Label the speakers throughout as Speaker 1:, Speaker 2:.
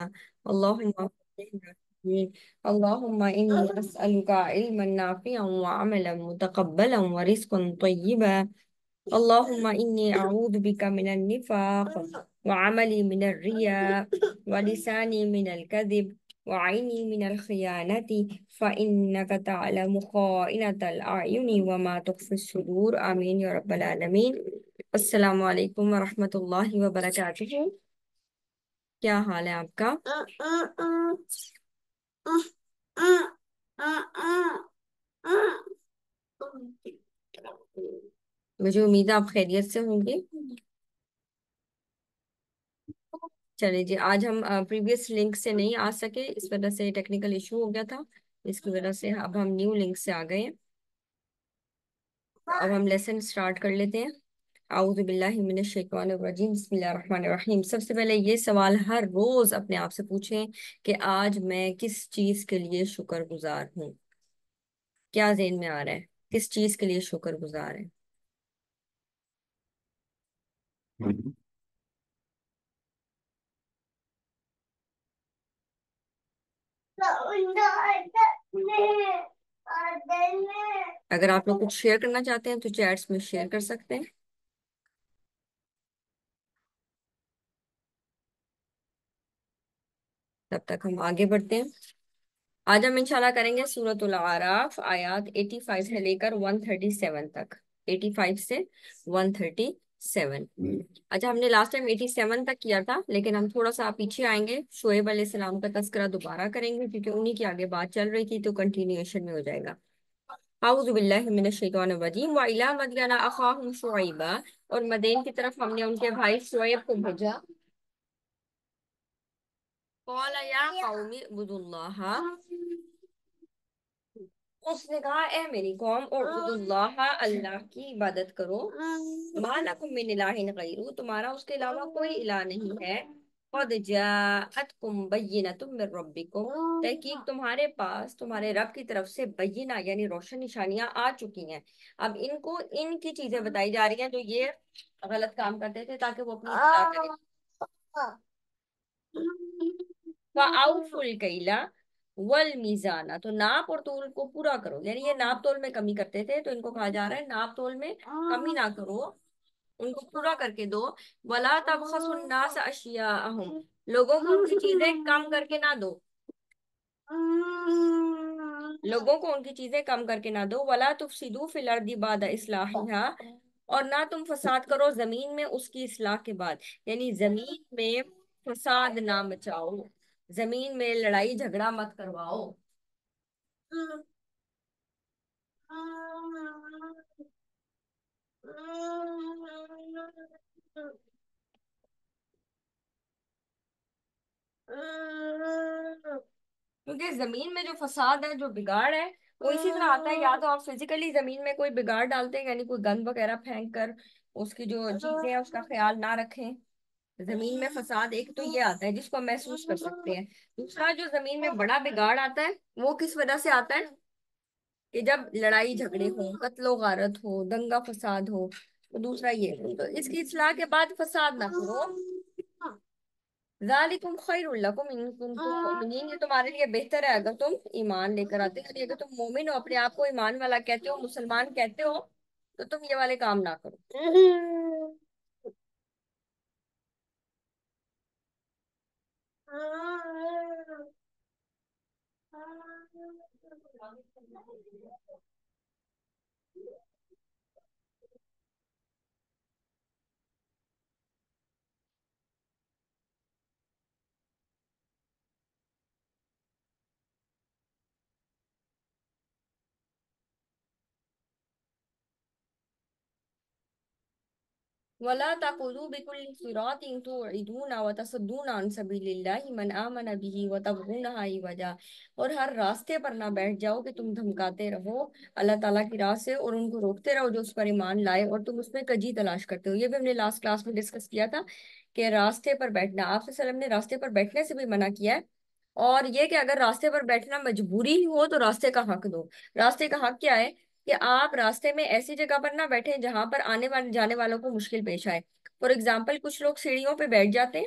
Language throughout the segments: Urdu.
Speaker 1: اللهم اللهم إني أسألك علما نافعا وعملا متقبلا ورزقا طيبا. اللهم إني أعوذ بك من النفاق وعملي من الرياء ولساني من الكذب وعيني من الخيانة، فإنك تعلم خائنة الأعين وما تخفي الصدور. آمين يا رب العالمين. السلام علیکم ورحمۃ اللہ وبرکاتہ. کیا حال ہے آپ کا؟ مجھے امید ہے آپ خیریت سے ہوں گے. چلے جی، آج ہم پریویس لنک سے نہیں آ سکے، اس وجہ سے ٹیکنیکل ایشو ہو گیا تھا. اس کی وجہ سے اب ہم نیو لنک سے آ گئے ہیں. اب ہم لیسن سٹارٹ کر لیتے ہیں. اعوذ باللہ من الشیطان الرجیم، بسم اللہ الرحمن الرحیم. سب سے پہلے یہ سوال ہر روز اپنے آپ سے پوچھیں کہ آج میں کس چیز کے لیے شکر گزار ہوں. کیا ذہن میں آ رہا ہے؟ کس چیز کے لیے شکر گزار ہے؟ اگر آپ لوگ کچھ شیئر کرنا چاہتے ہیں تو چیٹس میں شیئر کر سکتے ہیں. تب تک ہم آگے بڑھتے ہیں. آج ہم انشاءاللہ کریں گے سورۃ الاعراف آیات 85 سے لے کر 137 تک. 85 سے 137. اچھا، ہم نے لاسٹ ٹائم 87 تک کیا تھا، لیکن ہم تھوڑا سا پیچھے آئیں گے. شعیب علیہ السلام کا تذکرہ دوبارہ کریں گے کیونکہ انہی کی آگے بات چل رہی تھی، تو کنٹینیوشن میں ہو جائے گا. اعوذ باللہ من الشیطان الرجیم. وَإِلَىٰ مَدْيَنَ أَخَاهُمْ شُعَيْبًا، اور مدین کی طرف ہم نے ان کے بھائی شعیب کو بھیجا. قَالَ يَا قَوْمِ اعْبُدُوا اللَّهَ، اس نے کہا اے میری قوم، اعبدوا اللہ، اللہ کی عبادت کرو. مَا لَكُم مِّنْ إِلَٰهٍ غَيْرُهُ، تمہارا اس کے علاوہ کوئی الہ نہیں ہے. قَدْ جَاءَتْكُمْ بَيِّنَةٌ مِّن رَبِّكُمْ، تحقیق تمہارے پاس تمہارے رب کی طرف سے بینہ یعنی روشن نشانیاں آ چکی ہیں. اب ان کو ان کی چیزیں بتائی جا رہی ہیں جو یہ غلط کام کرتے تھے، تاکہ وہ اپنی اصلاح کریں. فَأَوْفُوا الْكَيْلَ وَالْمِيزَانَ، تو ناپ اور تول کو پورا کرو. یعنی یہ ناپ تول میں کمی کرتے تھے، تو ان کو کہا جا رہا ہے ناپ تول میں کمی نہ کرو، ان کو پورا کر کے دو. وَلَا تَبْخَسُوا النَّاسَ أَشْيَاءَهُمْ، لوگوں کو ان کی چیزیں کم کر کے نہ دو. لوگوں کو ان کی چیزیں کم کر کے نہ دو. وَلَا تُفْسِدُوا فِي الْأَرْضِ بَعْدَ إِصْلَاحِهَا، اور نہ تم فساد کرو زمین میں اس کی اصلاح کے بعد. یعنی زمین میں فساد نہ مچاؤ، زمین میں لڑائی جھگڑا مت کرواؤ. کیونکہ زمین میں جو فساد ہے، جو بگاڑ ہے، وہ اسی طرح آتا ہے. یا تو آپ فزیکلی زمین میں کوئی بگاڑ ڈالتے ہیں، یعنی کوئی گند وغیرہ پھینک کر اس کی جو چیزیں ہیں اس کا خیال نہ رکھیں. زمین میں فساد ایک تو یہ آتا ہے جس کو ہم محسوس کر سکتے ہیں. دوسرا جو زمین میں بڑا بگاڑ آتا ہے وہ کس وجہ سے آتا ہے؟ کہ جب لڑائی جھگڑے ہوں، قتل و غارت ہو، دنگا فساد ہو. تو دوسرا یہ، تو اس کی اصلاح کے بعد فساد نہ کرو. ذالکم خیر لکم ان کنتم مؤمنین، یہ تمہارے لیے بہتر ہے اگر تم ایمان لے کر آتے ہو. یعنی اگر تم مومن ہو، اپنے آپ کو ایمان والا کہتے ہو، مسلمان کہتے ہو، تو تم یہ والے کام نہ کرو. وَلَا تَقْعُدُوا بِكُلِّ صِرَاطٍ تُوعِدُونَ وَتَصُدُّونَ عَنْ سَبِيلِ اللَّهِ مَنْ آمَنَ بِهِ وَتَبْغُونَهَا عِوَجًا، اور ہر راستے پر نہ بیٹھ جاؤ کہ تم دھمکاتے رہو اللہ تعالیٰ کی راہ سے، اور ان کو روکتے رہو جو اس پر ایمان لائے، اور تم اس میں کجی تلاش کرتے ہو. یہ بھی ہم نے لاسٹ کلاس میں ڈسکس کیا تھا کہ راستے پر بیٹھنا، آپ صلی اللہ علیہ وسلم نے راستے پر بیٹھنے سے بھی منع کیا ہے. اور یہ کہ اگر راستے پر بیٹھنا مجبوری ہی ہو تو راستے کا حق دو. راستے کا حق کیا ہے؟ کہ آپ راستے میں ایسی جگہ پر نہ بیٹھیں جہاں پر آنے والے جانے والوں کو مشکل پیش آئے. فور ایگزامپل، کچھ لوگ سیڑھیوں پہ بیٹھ جاتے ہیں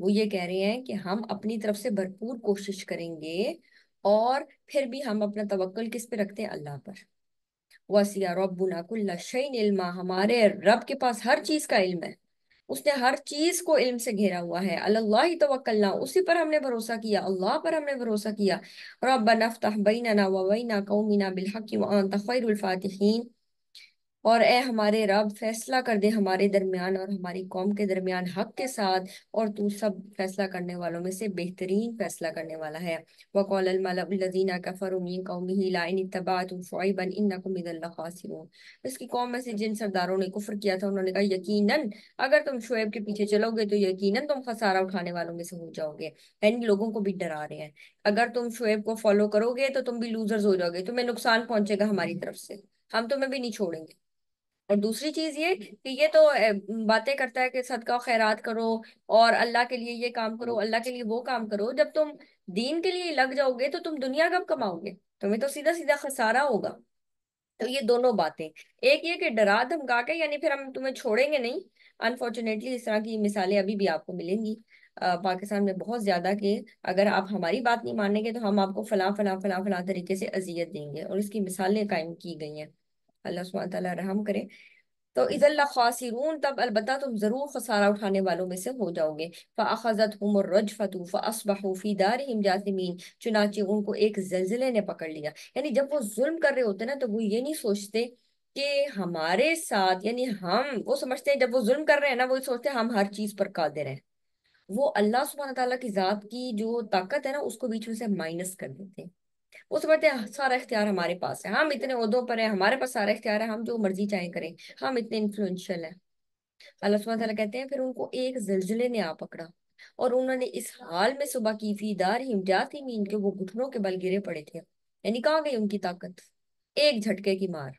Speaker 1: وہ یہ کہہ رہے ہیں کہ ہم اپنی طرف سے بھرپور کوشش کریں گے، اور پھر بھی ہم اپنا توکل کس پہ رکھتے ہیں؟ اللہ پر۔ وَسِعَ رَبُّنَا كُلَّ شَيْءٍ عِلْمًا، ہمارے رب کے پاس ہر چیز کا علم ہے، اس نے ہر چیز کو علم سے گھیرا ہوا ہے۔ اللہ توکلنا، اسی پر ہم نے بھروسہ کیا، اللہ پر ہم نے بھروسہ کیا۔ ربنا افتح بیننا وبین قومنا بالحق وانت خیر الفاتحین، اور اے ہمارے رب فیصلہ کر دے ہمارے درمیان اور ہماری قوم کے درمیان حق کے ساتھ، اور تو سب فیصلہ کرنے والوں میں سے بہترین فیصلہ کرنے والا ہے۔ وقال الملأ الذین کفروا من قومه لئن اتبعتم شعیبا انکم اذا لخاسرون، اس کی قوم میں سے جن سرداروں نے کفر کیا تھا انہوں نے کہا یقیناً اگر تم شعیب کے پیچھے چلو گے تو یقیناً تم خسارہ اٹھانے والوں میں سے ہو جاؤ گے، یعنی لوگوں کو بھی ڈرا رہے ہیں، اگر تم شعیب کو فالو کرو گے تو تم بھی لوزرز ہو جاؤ گے، تمہیں نقصان پہنچے گا ہماری طرف سے، ہم تمہیں بھی نہیں چھوڑیں گے۔ اور دوسری چیز یہ کہ یہ تو باتیں کرتا ہے کہ صدقہ و خیرات کرو اور اللہ کے لیے یہ کام کرو، اللہ کے لیے وہ کام کرو، جب تم دین کے لیے لگ جاؤ گے تو تم دنیا کب کماؤ گے؟ تمہیں تو سیدھا سیدھا خسارہ ہوگا۔ تو یہ دونوں باتیں، ایک یہ کہ ڈرا دھمکا کے یعنی پھر ہم تمہیں چھوڑیں گے نہیں، انفارچونیٹلی اس طرح کی مثالیں ابھی بھی آپ کو ملیں گی پاکستان میں بہت زیادہ، کہ اگر آپ ہماری بات نہیں مانیں گے تو ہم آپ کو فلاں فلاں فلاں فلاں طریقے سے اذیت دیں گے، اور اس کی مثالیں قائم کی گئی ہیں۔ اللہ سبحانہ تعالیٰ رحم کرے۔ تو اذا لخاسرون، تب البتہ تم ضرور خسارہ اٹھانے والوں میں سے ہو جاؤ گے۔ فاخذتهم الرجفة فاصبحوا في دارهم جاثمين، چنانچہ ان کو ایک زلزلے نے پکڑ لیا، یعنی جب وہ ظلم کر رہے ہوتے نا تو وہ یہ نہیں سوچتے کہ ہمارے ساتھ، یعنی وہ سمجھتے ہیں جب وہ ظلم کر رہے ہیں نا، وہ سوچتے ہیں ہم ہر چیز پر قادر ہیں، وہ اللہ سبحانہ تعالیٰ کی ذات کی جو طاقت ہے نا اس کو بیچ میں سے مائنس کر دیتے ہیں، وہ سمجھتے ہیں سارا اختیار ہمارے پاس ہے، ہم اتنے عہدوں پر ہیں، ہمارے پاس سارا اختیار ہے، ہم جو مرضی چاہیں کریں، ہم اتنے انفلوئنشل ہیں۔ اللہ سبحانہ تعالیٰ کہتے ہیں پھر ان کو ایک زلزلے نے آ پکڑا، اور انہوں نے اس حال میں صبح کی فی دارہم جاثمین، کے وہ گھٹنوں کے بل گرے پڑے تھے، یعنی کہاں گئی ان کی طاقت؟ ایک جھٹکے کی مار۔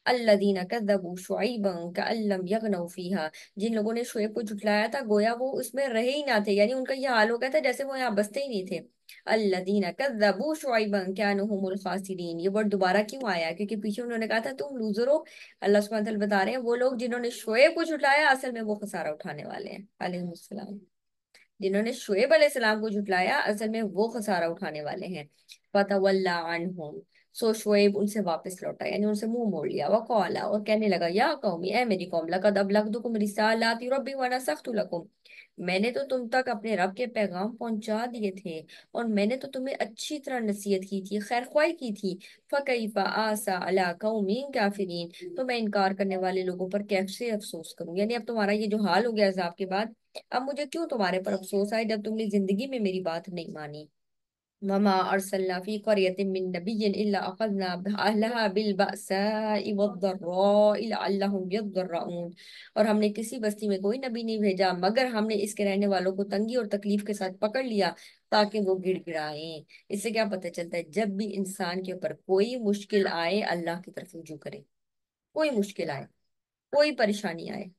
Speaker 1: الذین کذبوا شعیبا کأن لم یغنوا فیہا، جن لوگوں نے شعیب کو جھٹلایا تھا گویا وہ اس میں رہے ہی نہ تھے، یعنی ان کا یہ حال ہو گیا تھا جیسے وہ یہاں بستے ہی نہیں تھے۔ الذین کذبوا شعیبا کانوا هم الخاسرین، یہ ورڈ دوبارہ کیوں آیا ہے؟ کیونکہ پیچھے انہوں نے کہا تھا تم لوزر ہو۔ اللہ سبحانہ وتعالی بتا رہے ہیں وہ لوگ جنہوں نے شعیب کو جھٹلایا اصل میں وہ خسارہ اٹھانے والے ہیں، علیہ السلام۔ جنہوں نے شعیب علیہ السلام کو جھٹلایا اصل میں وہ خسارہ اٹھانے والے ہیں۔ فَتَوَلَّى عَنْهُمْ، سو شعیب ان سے واپس لوٹا، یعنی ان سے منہ موڑ لیا۔ وَقَالَ، اور کہنے لگا، یا قومی، اے میری قوم، لَقَدْ أَبْلَغْتُكُمْ رِسَالَاتِ رَبِّي وَنَصَحْتُ لَكُمْ، میں نے تو تم تک اپنے رب کے پیغام پہنچا دیے تھے، اور میں نے تو تمہیں اچھی طرح نصیحت کی تھی، خیر خواہی کی تھی۔ فَكَيْفَ آسَى عَلَىٰ قَوْمٍ كَافِرِينَ، تو میں انکار کرنے والے لوگوں پر کیسے افسوس کروں، یعنی اب تمہارا یہ جو حال ہو گیا عذاب کے بعد، اب مجھے کیوں تمہارے پر افسوس آئے جب تم نے زندگی میں میری بات نہیں مانی۔ وما ارسلنا فی قریۃ من نبی الا اخذنا اہلها بالبأساء والضراء لعلهم يضرعون، اور ہم نے کسی بستی میں کوئی نبی نہیں بھیجا مگر ہم نے اس کے رہنے والوں کو تنگی اور تکلیف کے ساتھ پکڑ لیا تاکہ وہ گڑ گڑائیں۔ اس سے کیا پتہ چلتا ہے؟ جب بھی انسان کے اوپر کوئی مشکل آئے اللہ کی طرف رجوع کرے، کوئی مشکل آئے، کوئی پریشانی آئے،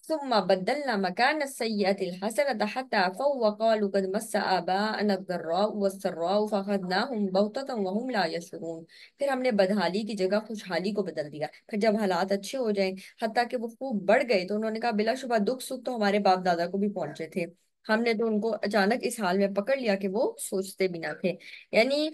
Speaker 1: ثم بدلنا مكان السيئة الحسنة حتى عفوا وقالوا قد مس آباءنا الضراء والسراء فأخذناهم بغتة وهم لا يشعرون، پھر ہم نے بدحالی کی جگہ خوشحالی کو بدل دیا، پھر جب حالات اچھے ہو جائیں حتیٰ کہ وہ خوب بڑھ گئے تو انہوں نے کہا بلا شبہ دکھ سکھ تو ہمارے باپ دادا کو بھی پہنچے تھے، ہم نے تو ان کو اچانک اس حال میں پکڑ لیا کہ وہ سوچتے بھی نہ تھے۔ یعنی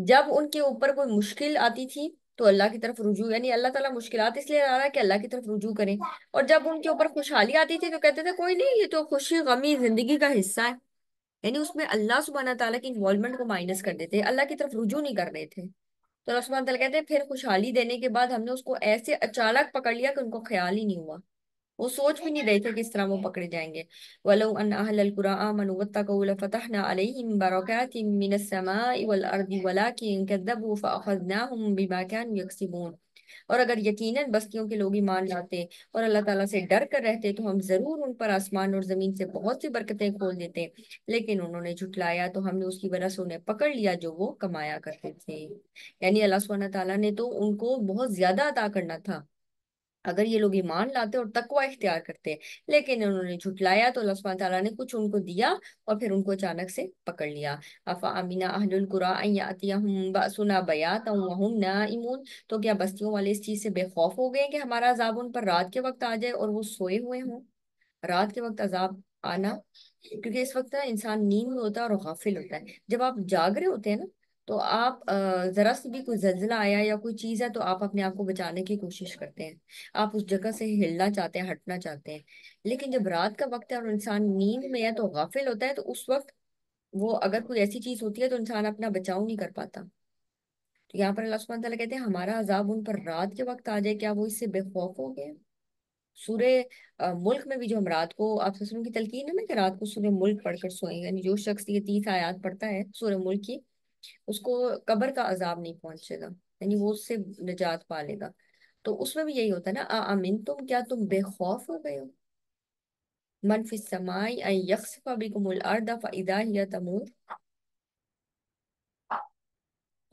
Speaker 1: جب ان کے اوپر کوئی مشکل آتی تھی تو اللہ کی طرف رجوع، یعنی اللہ تعالیٰ مشکلات اس لیے آ رہا ہے کہ اللہ کی طرف رجوع کریں، اور جب ان کے اوپر خوشحالی آتی تھی تو کہتے تھے کوئی نہیں، یہ تو خوشی غمی زندگی کا حصہ ہے، یعنی اس میں اللہ سبحانہ تعالیٰ کی انوالومنٹ کو مائنس کر دیتے، اللہ کی طرف رجوع نہیں کر رہے تھے۔ تو اللہ سبحانہ تعالیٰ کہتے ہیں پھر خوشحالی دینے کے بعد ہم نے اس کو ایسے اچانک پکڑ لیا کہ ان کو خیال ہی نہیں ہوا، وہ سوچ بھی نہیں رہے تھے کس طرح وہ پکڑے جائیں گے۔ وَلَوْ أَنَّ أَهْلَ الْقُرَىٰ آمَنُوا وَاتَّقَوْا لَفَتَحْنَا عَلَيْهِم بَرَكَاتٍ مِّنَ السَّمَاءِ وَالْأَرْضِ وَلَٰكِن كَذَّبُوا فَأَخَذْنَاهُم بِمَا كَانُوا يَكْسِبُونَ، اور اگر یقیناً بستیوں کے لوگ ایمان لاتے اور اللہ تعالیٰ سے ڈر کر رہتے تو ہم ضرور ان پر آسمان اور زمین سے بہت سی برکتیں کھول دیتے، لیکن انہوں نے جھٹلایا تو ہم نے اس کی وجہ سے انہیں پکڑ لیا جو وہ کمایا کرتے تھے۔ یعنی اللہ سبحانہ تعالیٰ نے تو ان کو بہت زیادہ عطا کرنا تھا اگر یہ لوگ ایمان لاتے اور تقوی اختیار کرتے، لیکن انہوں نے جھٹلایا تو اللہ سبحانہ تعالیٰ نے کچھ ان کو دیا اور پھر ان کو اچانک سے پکڑ لیا۔ افامن اہل القریٰ ان یاتیہم باسنا بیاتا وہم نائمون، تو کیا بستیوں والے اس چیز سے بے خوف ہو گئے کہ ہمارا عذاب ان پر رات کے وقت آ جائے اور وہ سوئے ہوئے ہوں؟ رات کے وقت عذاب آنا، کیونکہ اس وقت نا انسان نیند میں ہوتا ہے اور غافل ہوتا ہے. جب آپ جاگ رہے ہوتے ہیں نا تو آپ ذرا سی بھی کوئی زلزلہ آیا یا کوئی چیز ہے تو آپ اپنے آپ کو بچانے کی کوشش کرتے ہیں. آپ اس جگہ سے ہلنا چاہتے ہیں، ہٹنا چاہتے ہیں. لیکن جب رات کا وقت ہے اور انسان نیند میں ہے تو غافل ہوتا ہے، تو اس وقت وہ اگر کوئی ایسی چیز ہوتی ہے تو انسان اپنا بچاؤ نہیں کر پاتا. تو یہاں پر اللہ سبحانہ تعالیٰ کہتے ہیں ہمارا عذاب ان پر رات کے وقت آ جائے، کیا وہ اس سے بے خوف ہو گئے؟ سورہ ملک میں بھی جو ہم رات کو آپ کی تلقین ہے نا کہ رات کو سورہ ملک پڑھ کر سوئیں، یعنی جو شخص یہ 30 آیات پڑھتا ہے سورہ ملک کی، اس کو قبر کا عذاب نہیں پہنچے گا، یعنی وہ اس سے نجات پا لے گا. تو اس میں بھی یہی ہوتا ہے نا، امین تم، کیا تم بے خوف ہو گئے ہو؟ من فی السماء ان یخسف بکم الارض فاذا ہی تمور.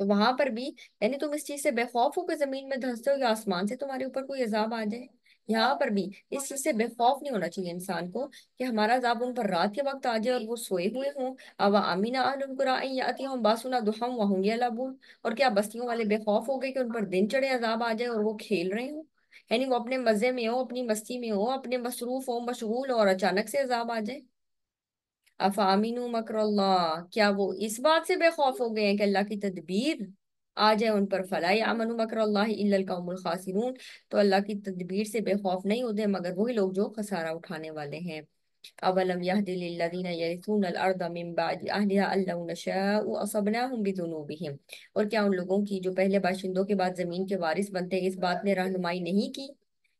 Speaker 1: تو وہاں پر بھی یعنی تم اس چیز سے بے خوف ہو کہ زمین میں دھنستے ہو یا آسمان سے تمہارے اوپر کوئی عذاب آ جائے. یہاں پر بھی اس چیز سے بے خوف نہیں ہونا چاہیے انسان کو کہ ہمارا عذاب ان پر رات کے وقت آ جائے اور وہ سوئے ہوئے ہوں. اب امین اہل القری ان یاتیہم باسنا ضحی وهم یلعبون. اور کیا بستیوں والے بے خوف ہو گئے کہ ان پر دن چڑھے عذاب آ جائے اور وہ کھیل رہے ہوں؟ یعنی وہ اپنے مزے میں ہو، اپنی مستی میں ہو، اپنے مصروف ہو، مشغول ہو، اور اچانک سے عذاب آ جائے. افامینو مکر اللہ، کیا وہ اس بات سے بے خوف ہو گئے ہیں کہ اللہ کی تدبیر آ جائے ان پر؟ فلا یامن مکر اللہ الا القوم الخاسرون. تو اللہ کی تدبیر سے بے خوف نہیں ہوتے مگر وہی لوگ جو خسارہ اٹھانے والے ہیں. اولم یهد للذین یرثون الارض من بعد اهلها ان لو نشاء اصبناهم بذنوبهم. اور کیا ان لوگوں کی جو پہلے باشندوں کے بعد زمین کے وارث بنتے ہیں اس بات نے رہنمائی نہیں کی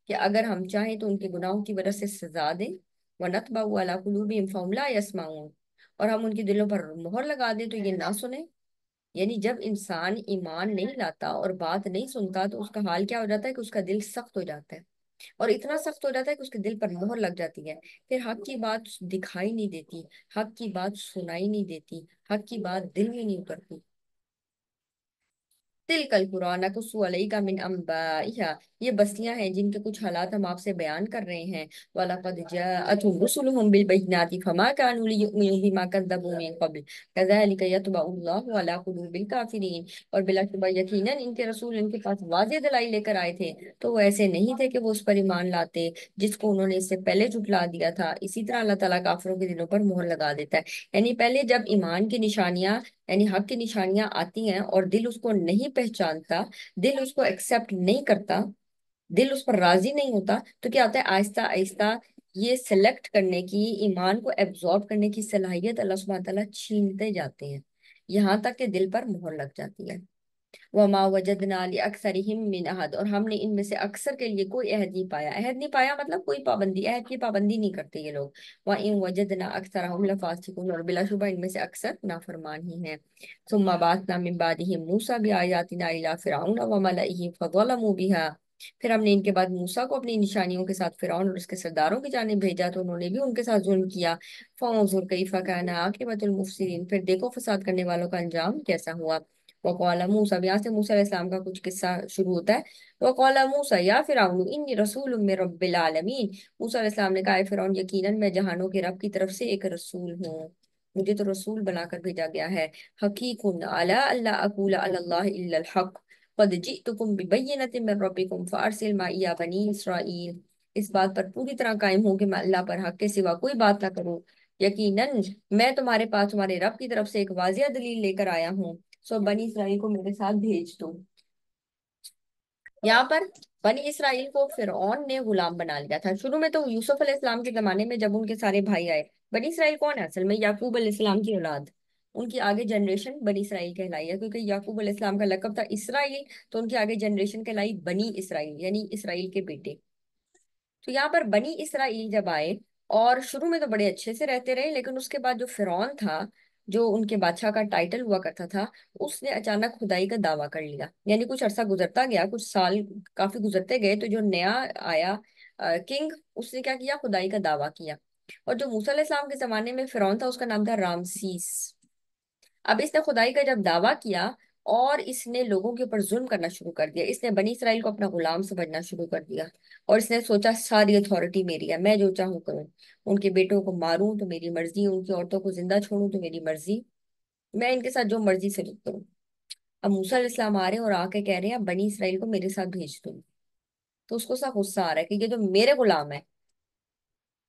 Speaker 1: کہ اگر ہم چاہیں تو ان کے گناہوں کی وجہ سے سزا دیں؟ وَنَطْبَعُ عَلَىٰ قُلُوبِهِمْ فَهُمْ لَا يَسْمَعُونَ. اور ہم ان کے دلوں پر مہر لگا دیں تو یہ نہ سنیں. یعنی جب انسان ایمان نہیں لاتا اور بات نہیں سنتا تو اس کا حال کیا ہو جاتا ہے کہ اس کا دل سخت ہو جاتا ہے، اور اتنا سخت ہو جاتا ہے کہ اس کے دل پر مہر لگ جاتی ہے. پھر حق کی بات دکھائی نہیں دیتی، حق کی بات سنائی نہیں دیتی، حق کی بات دل میں نہیں اترتی. تلک القرآن نقص علیک من انبائها، یہ بستیاں ہیں جن کے کچھ حالات ہم آپ سے بیان کر رہے ہیں. وَلَقَدْ جَاءَتْهُمْ رُسُلُهُم بِالْبَيِّنَاتِ فَمَا كَانُوا لِيُؤْمِنُوا بِمَا كَذَّبُوا مِن قَبْلُ كَذَلِكَ يَطْبَعُ اللَّهُ عَلَىٰ قُلُوبِ الْكَافِرِينَ. اور بلا شبہ یقیناً ان کے رسول ان کے پاس واضح دلائل لے کر آئے تھے تو وہ ایسے نہیں تھے کہ وہ اس پر ایمان لاتے جس کو انہوں نے اس سے پہلے جھٹلا دیا تھا. اسی طرح اللہ تعالیٰ کافروں کے دلوں پر مہر لگا دیتا ہے. یعنی پہلے جب ایمان کی نشانیاں یعنی حق کی نشانیاں آتی ہیں اور دل اس کو نہیں پہچانتا، دل اس کو ایکسپٹ نہیں کرتا، دل اس پر راضی نہیں ہوتا، تو کیا ہوتا ہے آہستہ آہستہ یہ سلیکٹ کرنے کی، ایمان کو ایبزارب کرنے کی صلاحیت اللہ سبحانہ تعالیٰ چھینتے جاتے ہیں، یہاں تک کہ دل پر مہر لگ جاتی ہے. وما وجدنا لأکثرهم من عہد، اور ہم نے ان میں سے اکثر کے لیے کوئی عہد نہیں پایا. عہد نہیں پایا مطلب کوئی پابندی، عہد کی پابندی نہیں کرتے یہ لوگ. وَإِن وجدنا اکثرهم لفاسقون، اور بلا شبہ ان میں سے اکثر نافرمان ہی ہیں. ثم بعثنا من بعدهم موسى بآیاتنا إلى فرعون وملئه فظلموا بها، پھر ہم نے ان کے بعد موسیٰ کو اپنی نشانیوں کے ساتھ فرعون اور اس کے سرداروں کی جانب بھیجا تو انہوں نے بھی ان کے ساتھ ظلم کیا. فانظر کیف کان عاقبۃ المفسدین، پھر دیکھو فساد کرنے والوں کا انجام کیسا ہوا. وقال موسیٰ، یہاں سے موسیٰ علیہ السلام کا کچھ قصہ شروع ہوتا ہے. وقال موسیٰ یا فرعون انی رسول من رب العالمین، موسیٰ علیہ السلام نے کہا اے فرعون یقیناً میں جہانوں کے رب کی طرف سے ایک رسول ہوں، مجھے تو رسول بنا کر بھیجا گیا ہے. حقیق علی اللہ اقول علی اللہ الا الحق قد جئتکم ببینۃ من ربکم فارسل معی بنی اسرائیل، اس بات پر پوری طرح قائم ہوں کہ میں اللہ پر حق کے سوا کوئی بات نہ کروں. یقیناً میں تمہارے پاس تمہارے رب کی طرف سے ایک واضح دلیل لے کر آیا ہوں، سو بنی اسرائیل کو میرے ساتھ بھیج دو. یہاں پر بنی اسرائیل کو فرعون نے غلام بنا لیا تھا. شروع میں تو یوسف علیہ السلام کے زمانے میں جب ان کے سارے بھائی آئے، بنی اسرائیل کون ہے اصل میں؟ یعقوب علیہ السلام کی اولاد، ان کی آگے جنریشن بنی اسرائیل کہلائی ہے کیونکہ یعقوب علیہ السلام کا لقب تھا اسرائیل، تو ان کی آگے جنریشن کہلائی بنی اسرائیل یعنی اسرائیل کے بیٹے. تو یہاں پر بنی اسرائیل جب آئے اور شروع میں تو بڑے اچھے سے رہتے رہے، لیکن اس کے بعد جو فرعون تھا جو ان کے بادشاہ کا ٹائٹل ہوا کرتا تھا، اس نے اچانک خدائی کا دعویٰ کر لیا. یعنی کچھ عرصہ گزرتا گیا، کچھ سال کافی گزرتے گئے تو جو نیا آیا کنگ، اس نے کیا کیا؟ خدائی کا دعویٰ کیا. اور جو موسیٰ علیہ السلام کے زمانے میں فرعون تھا اس کا نام تھا رامسیس. اب اس نے خدائی کا جب دعویٰ کیا اور اس نے لوگوں کے اوپر ظلم کرنا شروع کر دیا، اس نے بنی اسرائیل کو اپنا غلام سمجھنا شروع کر دیا، اور اس نے سوچا ساری اتھارٹی میری ہے، میں جو چاہوں کروں، ان کے بیٹوں کو ماروں تو میری مرضی، ان کی عورتوں کو زندہ چھوڑوں تو میری مرضی، میں ان کے ساتھ جو مرضی سے کروں. اب موسیٰ علیہ السلام آ رہے ہیں اور آ کے کہہ رہے ہیں بنی اسرائیل کو میرے ساتھ بھیج دو. تو اس کو سا غصہ آ رہا ہے کہ یہ تو میرے غلام ہے،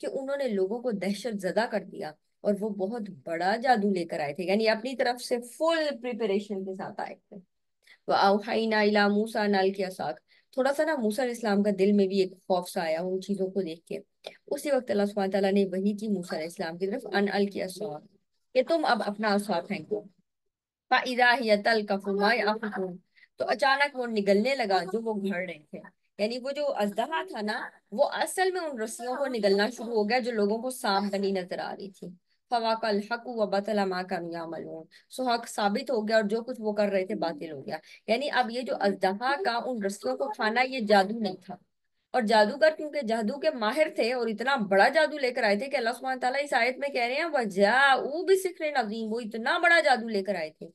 Speaker 1: کہ انہوں نے لوگوں کو دہشت زدہ کر دیا، اور وہ بہت بڑا جادو لے کر آئے تھے، یعنی اپنی طرف سے فل پریپریشن کے ساتھ آئے تھے۔ وَأَوْحَيْنَا إِلَى مُوسَىٰ أَنْ أَلْقِ عَصَاكَ، تھوڑا سا نا موسیٰ علیہ السلام کا دل میں بھی ایک خوف سا آیا ان چیزوں کو دیکھ کے۔ اسی وقت اللہ سبحانہ تعالیٰ نے وحی کی موسیٰ علیہ السلام کی طرف، ان القی عصاک، کہ تم اب اپنا عصا پھینکو۔ فَإِذَا هِيَ تَلْقَفُ مَا يَأْفِكُونَ، تو اچانک وہ نگلنے لگا جو وہ گھڑ رہے تھے، یعنی وہ جو اژدہا تھا نا، وہ اصل میں ان رسیوں کو نگلنا شروع ہو گیا جو لوگوں کو سانپ بنی نظر آ رہی تھی۔ فَوَاقَ الْحَقُّ وَبَطَلَ مَا كَانُوا يَعْمَلُونَ، سو حق ثابت ہو گیا اور جو کچھ وہ کر رہے تھے باطل ہو گیا۔ یعنی اب یہ جو اژدہا کا ان رسیوں کو کھانا، یہ جادو نہیں تھا، اور جادوگر کیونکہ جادو کے ماہر تھے اور اتنا بڑا جادو لے کر آئے تھے کہ اللہ سبحانہ تعالیٰ اس آیت میں کہہ رہے ہیں وَجَاءُوا بِسِحْرٍ عَظِيمٍ، وہ اتنا بڑا جادو لے کر آئے تھے۔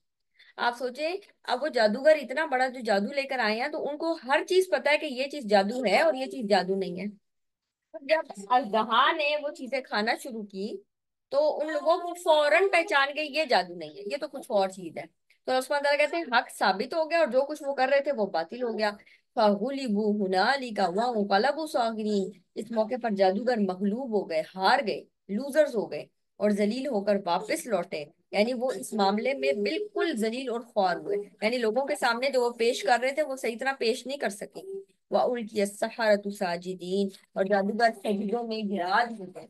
Speaker 1: آپ سوچیں، اب وہ جادوگر اتنا بڑا جو جادو لے کر آئے ہیں تو ان کو ہر چیز پتا ہے کہ یہ چیز جادو ہے اور یہ چیز جادو نہیں ہے۔ جب اژدہا نے وہ چیزیں کھانا شروع کی تو ان لوگوں کو فوراً پہچان گئی یہ جادو نہیں ہے، یہ تو کچھ اور چیز ہے۔ تو اللہ سبحانہ تعالیٰ کہتے ہیں حق ثابت ہو گیا اور جو کچھ وہ کر رہے تھے وہ باطل ہو گیا۔ فَغُلِبُوا هُنَالِكَ وَانقَلَبُوا صَاغِرِينَ، اس موقع پر جادوگر مغلوب ہو گئے، ہار گئے، لوزرز ہو گئے، اور ذلیل ہو کر واپس لوٹے، یعنی وہ اس معاملے میں بالکل ذلیل اور خوار ہوئے، یعنی لوگوں کے سامنے جو وہ پیش کر رہے تھے وہ صحیح طرح پیش نہیں کر سکے۔ وَأُلْقِيَ السَّحَرَةُ سَاجِدِينَ، اور جادوگر سجدوں میں گرا دیے گئے۔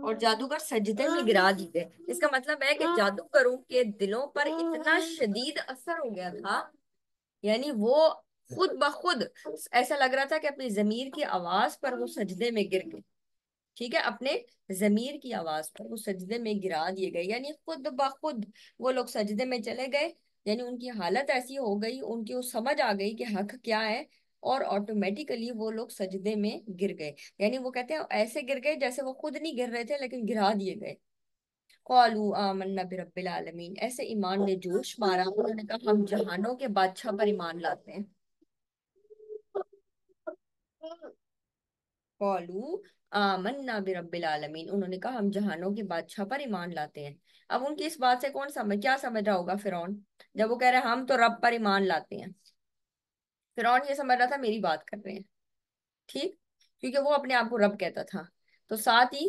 Speaker 1: اور جادوگر سجدے میں گرا دی گئے، اس کا مطلب ہے کہ جادوگروں کے دلوں پر اتنا شدید اثر ہو گیا تھا، یعنی وہ خود بخود ایسا لگ رہا تھا کہ اپنی ضمیر کی آواز پر وہ سجدے میں گر گئے۔ ٹھیک ہے، اپنے ضمیر کی آواز پر وہ سجدے میں گرا دیے گئے، یعنی خود بخود وہ لوگ سجدے میں چلے گئے، یعنی ان کی حالت ایسی ہو گئی، ان کی وہ سمجھ آ گئی کہ حق کیا ہے، اور آٹومیٹیکلی وہ لوگ سجدے میں گر گئے، یعنی وہ کہتے ہیں ایسے گر گئے جیسے وہ خود نہیں گر رہے تھے لیکن گرا دیے گئے۔ قالوا آمنا برب العالمین، ایسے ایمان نے جوش مارا، انہوں نے کہا ہم جہانوں کے بادشاہ پر ایمان لاتے ہیں۔ قالوا آمنا برب العالمین، انہوں نے کہا ہم جہانوں کے بادشاہ پر ایمان لاتے ہیں۔ اب ان کی اس بات سے کون کیا سمجھ رہا ہوگا فرعون، جب وہ کہہ رہے ہیں ہم تو رب پر ایمان لاتے ہیں؟ فرعون یہ سمجھ رہا تھا میری بات کر رہے ہیں، ٹھیک، کیونکہ وہ اپنے آپ کو رب کہتا تھا۔ تو ساتھ ہی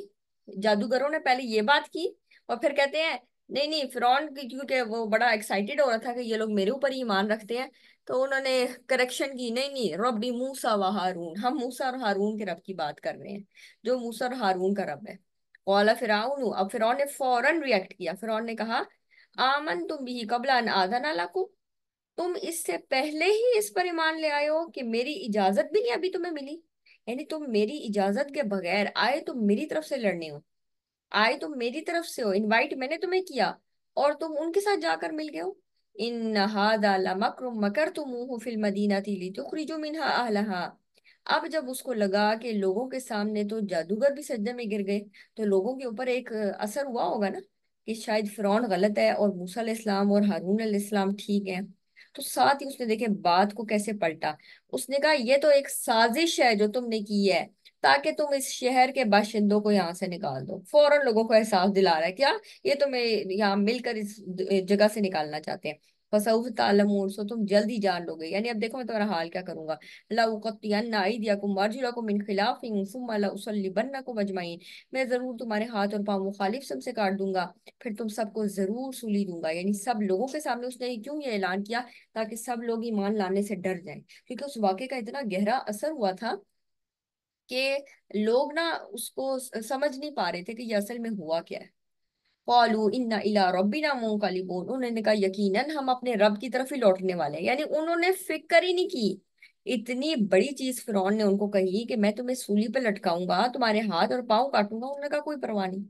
Speaker 1: جادوگروں نے پہلے یہ بات کی، اور پھر کہتے ہیں نہیں نہیں، فرعون کی کیونکہ وہ بڑا ایکسائٹیڈ ہو رہا تھا کہ یہ لوگ میرے اوپر ہی ایمان رکھتے ہیں، تو انہوں نے کریکشن کی، نہیں نہیں، ربی موسیٰ و ہارون، ہم موسیٰ اور ہارون کے رب کی بات کر رہے ہیں، جو موسیٰ اور ہارون کا رب ہے۔ قال فرعون، اب فرعون نے فوراً ریئیکٹ کیا، فرعون نے کہا آمن تم بھی قبل ان آذن لکم، تم اس سے پہلے ہی اس پر ایمان لے آئے ہو کہ میری اجازت بھی نہیں ابھی تمہیں ملی، یعنی تم میری اجازت کے بغیر آئے، تم میری طرف سے لڑنے ہو، آئے تم میری طرف سے ہو، انوائٹ میں نے تمہیں کیا، اور تم ان کے ساتھ جا کر مل گئے ہو۔ ان ھذا لمکر مکرتموہ فی المدینہ لتخرجوا منہا اہلہا، اب جب اس کو لگا کہ لوگوں کے سامنے تو جادوگر بھی سجدے میں گر گئے، تو لوگوں کے اوپر ایک اثر ہوا ہوگا نا کہ شاید فرعون غلط ہے اور موسیٰ علیہ السلام اور ہارون علیہ السلام ٹھیک ہیں۔ تو ساتھ ہی اس نے دیکھے بات کو کیسے پلٹا، اس نے کہا یہ تو ایک سازش ہے جو تم نے کی ہے تاکہ تم اس شہر کے باشندوں کو یہاں سے نکال دو۔ فوراً لوگوں کو احساس دلا رہا ہے کیا یہ تمہیں یہاں مل کر اس جگہ سے نکالنا چاہتے ہیں۔ فسوف تعلمون، سو تم جلدی جان لو گے، یعنی اب دیکھو میں تمہارا حال کیا کروں گا۔ لأقطعن أيديكم وأرجلكم من خلاف ثم لأصلبنكم أجمعين، میں ضرور تمہارے ہاتھ اور پاؤں مخالف سم سے کاٹ دوں گا، پھر تم سب کو ضرور سولی دوں گا، یعنی سب لوگوں کے سامنے اس نے کیوں یہ اعلان کیا؟ تاکہ سب لوگ ایمان لانے سے ڈر جائیں، کیونکہ اس واقعے کا اتنا گہرا اثر ہوا تھا کہ لوگ نا اس کو سمجھ نہیں پا رہے تھے کہ یہ اصل میں ہوا کیا ہے۔ قالوا انا الی ربنا منقلبون، انہوں نے کہا یقیناً ہم اپنے رب کی طرف ہی لوٹنے والے ہیں، یعنی انہوں نے فکر ہی نہیں کی، اتنی بڑی چیز فرعون نے ان کو کہی کہ میں تمہیں سولی پہ لٹکاؤں گا، تمہارے ہاتھ اور پاؤں کاٹوں گا، انہوں نے کہا کوئی پرواہ نہیں،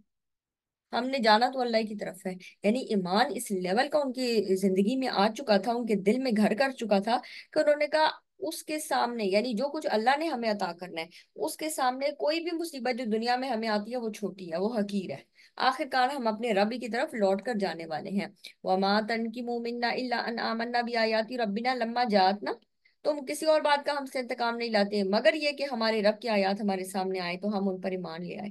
Speaker 1: ہم نے جانا تو اللہ کی طرف ہے۔ یعنی ایمان اس لیول کا ان کی زندگی میں آ چکا تھا، ان کے دل میں گھر کر چکا تھا کہ انہوں نے کہا اس کے سامنے، یعنی جو کچھ اللہ نے ہمیں عطا کرنا ہے اس کے سامنے کوئی بھی مصیبت جو دنیا میں ہمیں آتی ہے وہ چھوٹی ہے، وہ حقیر ہے، آخر کار ہم اپنے رب کی طرف لوٹ کر جانے والے ہیں۔ وَمَا تَنْقِمُوا مِنَّا إِلَّا أَنْ آمَنَّا بِآيَاتِ رَبِّنَا لَمَّا جَاءَتْنَا، تم کسی اور بات کا ہم سے انتقام نہیں لاتے مگر یہ کہ ہمارے رب کی آیات ہمارے سامنے آئے تو ہم ان پر ایمان لے آئے۔